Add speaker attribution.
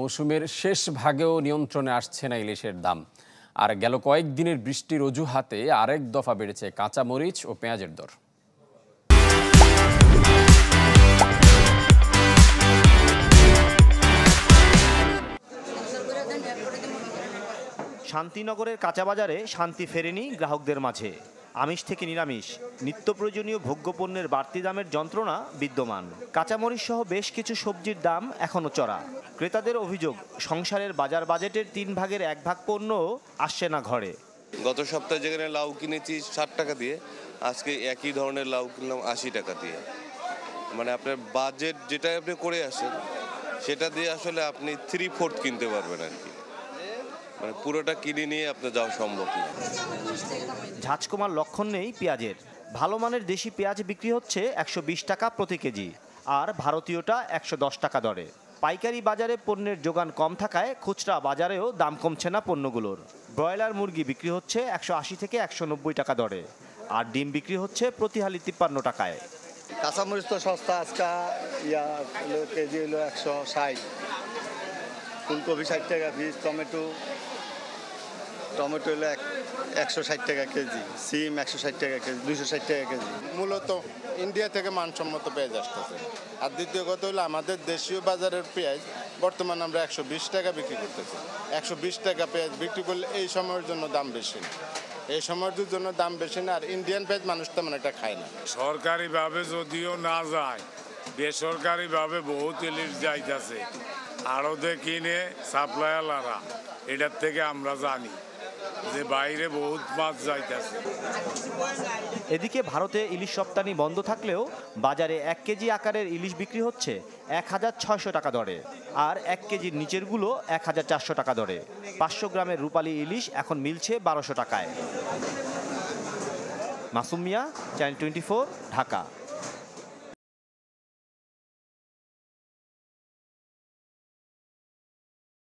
Speaker 1: মৌসুমের শেষ ভাগেও নিয়ন্ত্রণে আসছে না ইলিশের দাম। আর গেল কয়েকদিনের বৃষ্টির অজুহাতে আরেক দফা বেড়েছে কাঁচামরিচ ও পেঁয়াজের দর।
Speaker 2: শান্তিনগরের কাঁচা বাজারে শান্তি ফেরেনি গ্রাহকদের মাঝে। আমিষ থেকে নিরামিষ নিত্য প্রয়োজনীয় ভোগ্যপণ্যের বাড়তি দামের যন্ত্রণা বিদ্যমান। কাঁচামরিচ সহ বেশ কিছু সবজির দাম এখনও চড়া। ক্রেতাদের অভিযোগ, সংসারের বাজার বাজেটের 3 ভাগের 1 ভাগ পণ্য আসছে না ঘরে।
Speaker 3: গত সপ্তাহে যেখানে লাউ কিনেছি 60 টাকা দিয়ে, আজকে একই ধরনের লাউ কিনলাম 80 টাকা দিয়ে। মানে আপনার বাজেট যেটা আপনি করে আসেন সেটা দিয়ে আসলে আপনি 3/4 কিনতে পারবেন আর কি। মানে পুরোটা কিনে নিয়ে আপনার যাওয়া সম্ভব না।
Speaker 2: ঝাঁজ কমার লক্ষণ নেই পেঁয়াজের। ভালো মানের দেশি পেঁয়াজ বিক্রি হচ্ছে 120 টাকা প্রতি কেজি, আর ভারতীয়টা 110 টাকা দরে। পাইকারি বাজারে পণ্যের যোগান কম থাকায় খুচরা বাজারেও দাম কমছে না পণ্যগুলোর। ব্রয়লার মুরগি বিক্রি হচ্ছে 180 থেকে 190 টাকা দরে, আর ডিম বিক্রি হচ্ছে প্রতি হালি 53 টাকায়।
Speaker 4: কাঁচামরিচ তো সস্তা, আজকে কেজি হলো 160, ফুলকপি 60 টাকা পিস, টমেটো হলো 160 টাকা কেজি, সিম 160 টাকা কেজি, 260 টাকা কেজি।
Speaker 5: মূলত ইন্ডিয়া থেকে মানসম্মত পেঁয়াজ আসতেছে। আর দ্বিতীয় কথা হলো আমাদের দেশীয় বাজারের পেঁয়াজ বর্তমানে আমরা 120 টাকা বিক্রি করতেছি। 120 টাকা পেঁয়াজ বিক্রি করলে এই সময়ের জন্য দাম বেশি না, এই সময়ের জন্য দাম বেশি না। আর ইন্ডিয়ান পেঁয়াজ মানুষ তেমন একটা খায় না।
Speaker 6: সরকারিভাবে যদিও না যায়, বেসরকারিভাবে বহুত ইলিশ যাইতেছে, আড়তে কিনে সাপ্লায়াররা, এটার থেকে আমরা জানি যে বাইরে বহুত মাছ যাইতেছে।
Speaker 2: এদিকে ভারতে ইলিশ রপ্তানি বন্ধ থাকলেও বাজারে 1 কেজি আকারের ইলিশ বিক্রি হচ্ছে 1600 টাকা দরে, আর 1 কেজির নিচেরগুলো 1400 টাকা দরে। 500 গ্রামের রূপালী ইলিশ এখন মিলছে 1200 টাকায়। মাসুম মিয়া, চ্যানেল 24, ঢাকা।